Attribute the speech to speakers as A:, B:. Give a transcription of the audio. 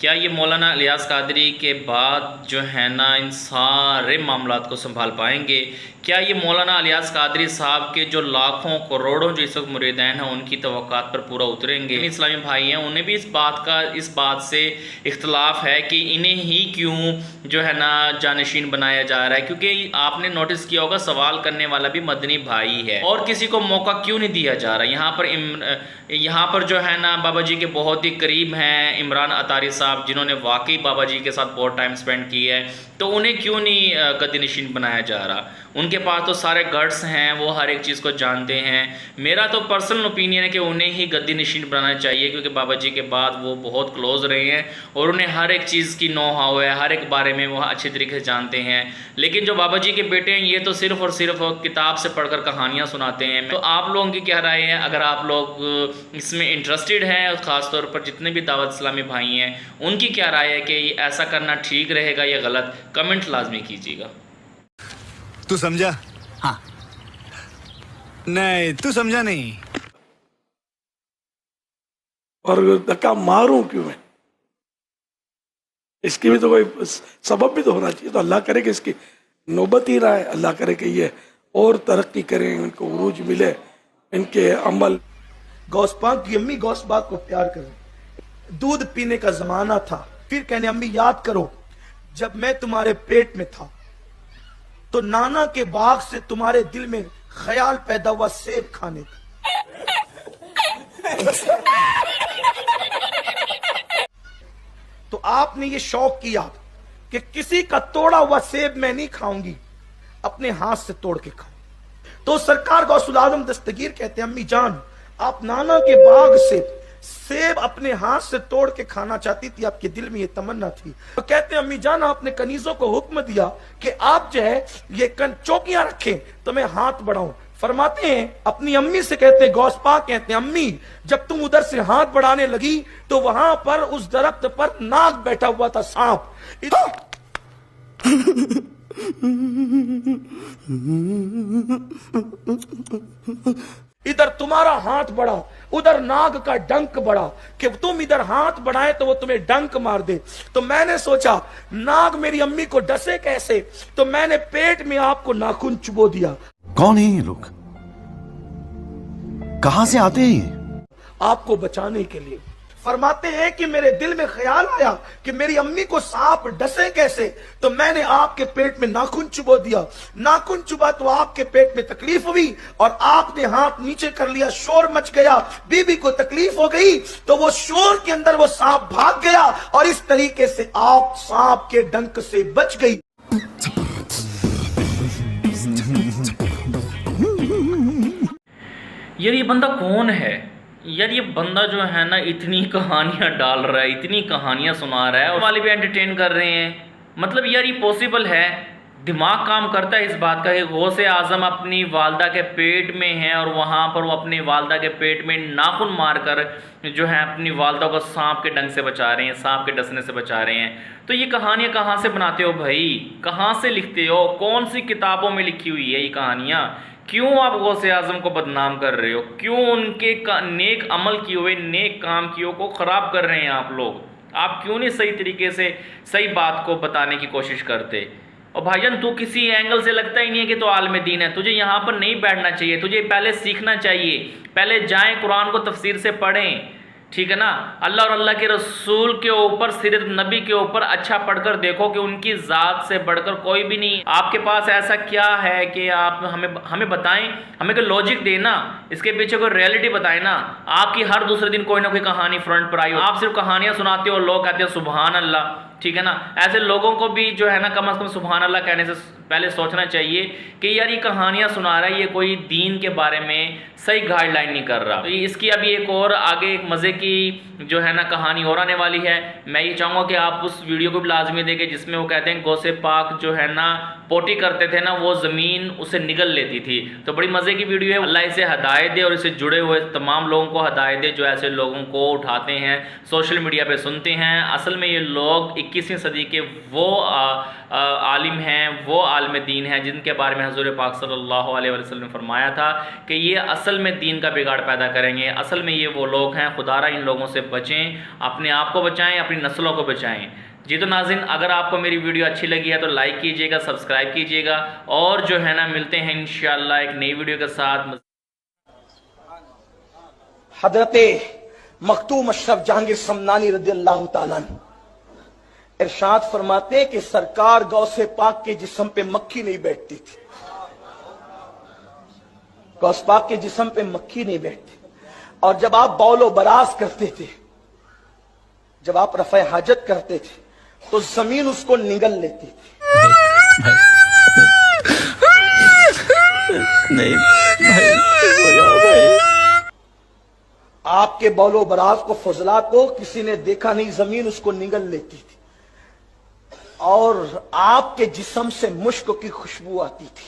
A: کیا یہ مولانا الیاس قادری کے بعد جو ہے نا ان سارے معاملات کو سنبھال پائیں گے؟ کیا یہ مولانا الیاس قادری صاحب کے جو لاکھوں کروڑوں جو اس وقت مریدین ہیں ان کی توقعات پر پورا اتریں گے؟ اسلامی بھائی ہیں انہیں بھی اس بات سے اختلاف ہے کہ انہیں ہی کیوں جو ہے نا جانشین بنایا جا رہا ہے، کیونکہ آپ نے نوٹس کیا ہوگا سوال کرنے والا بھی مدنی بھائی ہے، اور کسی کو موقع کیوں نہیں دیا جا رہا؟ یہاں پر جو ہے نا بابا جی کے بہت ہی قریب ہیں عمران اتاری صاحب، جنہوں نے واقعی بابا جی کے ساتھ بہت ٹائم سپینڈ کی ہے، تو انہیں کیوں نہیں گدی نشین بنایا جا رہا؟ ان کے پاس تو سارے گٹس ہیں، وہ ہر ایک چیز کو جانتے ہیں۔ میرا تو پرسنل اوپینین ہے کہ انہیں ہی گدی نشین بنانا چاہیے، کیونکہ بابا جی کے بعد وہ بہت کلوز رہے ہیں اور انہیں ہر ایک چیز کی نو ہاؤ ہے، ہر ایک بارے میں وہ اچھے طریقے سے جانتے ہیں۔ لیکن جو بابا جی کے بیٹے ہیں یہ تو صرف اور صرف کتاب سے پڑھ کر کہانیاں سناتے ہیں۔ تو آپ لوگوں کی کیا رائے ہے؟ اگر آپ لوگ اس میں انٹرسٹڈ ہیں، خاص طور پر جتنے بھی دعوت اسلامی بھائی ہیں، ان کی کیا رائے ہے کہ یہ ایسا کرنا ٹھیک رہے گا یا غلط؟ کمنٹ لازمی کیجیے گا۔
B: تو سمجھا؟ ہاں نہیں تو سمجھا نہیں۔
C: اور دھکا ماروں کیوں میں؟ اس کی بھی تو کوئی سبب بھی تو ہونا چاہیے۔ تو اللہ کرے کہ اس کی نوبت ہی رہا ہے، اللہ کرے کہ یہ اور ترقی کریں، ان کو عروج ملے، ان کے عمل۔
D: غوث پاک کی امی غوث پاک کو پیار کریں۔ دودھ پینے کا زمانہ تھا، پھر کہنے امی یاد کرو جب میں تمہارے پیٹ میں تھا تو نانا کے باغ سے تمہارے دل میں خیال پیدا ہوا سیب کھانے کا۔ تو آپ نے یہ شوق کیا کہ کسی کا توڑا ہوا سیب میں نہیں کھاؤں گی، اپنے ہاتھ سے توڑ کے کھاؤں۔ تو سرکار غوث العظم دستگیر کہتے ہیں امی جان آپ نانا کے باغ سے سیب اپنے ہاتھ سے توڑ کے کھانا چاہتی تھی، آپ کے دل میں یہ تمنا تھی۔ تو کہتے ہیں امی جان آپ نے کنیزوں کو حکم دیا کہ آپ جو ہے یہ چوکیاں رکھیں تو میں ہاتھ بڑھاؤں۔ فرماتے ہیں اپنی امی سے کہتے ہیں غوث پاک کہتے ہیں امی جب تم ادھر سے ہاتھ بڑھانے لگی تو وہاں پر اس درخت پر ناگ بیٹھا ہوا تھا، سانپ۔ ادھر تمہارا ہاتھ بڑھا، ادھر ناگ کا ڈنک بڑھا کہ تم ادھر ہاتھ بڑھائے تو وہ تمہیں ڈنک مار دے۔ تو میں نے سوچا ناگ میری امی کو ڈسے کیسے، تو میں نے پیٹ میں آپ کو ناخن چبو دیا۔
B: کون ہیں یہ لوگ؟ کہاں سے آتے ہیں یہ؟
D: آپ کو بچانے کے لیے۔ فرماتے ہیں کہ میرے دل میں خیال آیا کہ میری امی کو سانپ ڈسے کیسے، تو میں نے آپ کے پیٹ میں ناخن چبو دیا۔ ناخن چبا تو آپ کے پیٹ میں تکلیف ہوئی اور آپ نے ہاتھ نیچے کر لیا، شور مچ گیا، بی بی کو تکلیف ہو گئی تو وہ شور کے اندر وہ سانپ بھاگ گیا اور اس طریقے سے آپ سانپ کے ڈنک سے بچ گئی۔
A: یار یہ بندہ کون ہے؟ یار یہ بندہ جو ہے نا اتنی کہانیاں ڈال رہا ہے، اتنی کہانیاں سنا رہا ہے اور والے بھی انٹرٹین کر رہے ہیں۔ مطلب یار یہ پوسیبل ہے؟ دماغ کام کرتا ہے اس بات کا کہ غوث اعظم اپنی والدہ کے پیٹ میں ہیں اور وہاں پر وہ اپنی والدہ کے پیٹ میں ناخن مار کر جو ہے اپنی والدہ کو سانپ کے ڈنک سے بچا رہے ہیں، سانپ کے ڈسنے سے بچا رہے ہیں۔ تو یہ کہانیاں کہاں سے بناتے ہو بھائی؟ کہاں سے لکھتے ہو؟ کون سی کتابوں میں لکھی ہوئی ہے یہ کہانیاں؟ کیوں آپ غوث اعظم کو بدنام کر رہے ہو؟ کیوں ان کے نیک عمل کیے ہوئے، نیک کام کیے ہوئے کو خراب کر رہے ہیں آپ لوگ؟ آپ کیوں نہیں صحیح طریقے سے صحیح بات کو بتانے کی کوشش کرتے؟ اور بھائی جان تو کسی اینگل سے لگتا ہی نہیں ہے کہ تو عالم دین ہے، تجھے یہاں پر نہیں بیٹھنا چاہیے، تجھے پہلے سیکھنا چاہیے، پہلے جائیں قرآن کو تفسیر سے پڑھیں، ٹھیک ہے نا؟ اللہ اور اللہ کے رسول کے اوپر، سیرت نبی کے اوپر اچھا پڑھ کر دیکھو کہ ان کی ذات سے بڑھ کر کوئی بھی نہیں۔ آپ کے پاس ایسا کیا ہے کہ آپ ہمیں بتائیں، ہمیں کوئی لوجک دینا، اس کے پیچھے کوئی ریئلٹی بتائیں نا۔ آپ کی ہر دوسرے دن کوئی نہ کوئی کہانی فرنٹ پر آئی ہو، آپ صرف کہانیاں سناتے ہو، لوگ کہتے ہیں سبحان اللہ، ٹھیک ہے نا؟ ایسے لوگوں کو بھی جو ہے نا کم از کم سبحان اللہ کہنے سے پہلے سوچنا چاہیے کہ یار یہ کہانیاں سنا رہا ہے، یہ کوئی دین کے بارے میں صحیح گائیڈ لائن نہیں کر رہا۔ اس کی ابھی ایک اور آگے ایک مزے کی جو ہے نا کہانی اور آنے والی ہے، میں یہ چاہوں گا کہ آپ اس ویڈیو کو بھی لازمی دیکھیں جس میں وہ کہتے ہیں غوث پاک جو ہے نا پوٹی کرتے تھے نا، وہ زمین اسے نگل لیتی تھی۔ تو بڑی مزے کی ویڈیو ہے، اللہ اسے ہدایت دے اور اسے جڑے ہوئے تمام لوگوں کو ہدایت دے جو ایسے لوگوں کو اٹھاتے ہیں، سوشل میڈیا پہ سنتے ہیں۔ اصل میں یہ لوگ 21ویں صدی کے وہ عالم ہیں، وہ عالم دین ہیں جن کے بارے میں حضور پاک صلی اللہ علیہ وسلم نے فرمایا تھا کہ یہ اصل میں دین کا بگاڑ پیدا کریں گے۔ اصل میں یہ وہ لوگ ہیں، خدا را ان لوگوں سے بچیں، اپنے آپ کو بچائیں، اپنی نسلوں کو بچائیں۔ جی تو ناظرین، اگر آپ کو میری ویڈیو اچھی لگی ہے تو لائک کیجئے گا، سبسکرائب کیجئے گا، اور جو ہے نا ملتے ہیں انشاءاللہ ایک نئی ویڈیو کے ساتھ۔
D: حضرت مختوم اشرف جہانگیر سمنانی رضی اللہ تعالیٰ عنہ ارشاد فرماتے ہیں کہ سرکار غوث پاک کے جسم پہ مکھی نہیں بیٹھتی تھی، غوث پاک کے جسم پہ مکھی نہیں بیٹھتی، اور جب آپ بول و براز کرتے تھے، جب آپ رفع حاجت کرتے تھے تو زمین اس کو نگل لیتی تھی۔ آپ کے بول و براز کو، فضلہ کو کسی نے دیکھا نہیں، زمین اس کو نگل لیتی تھی، اور آپ کے جسم سے مشک کی خوشبو آتی تھی۔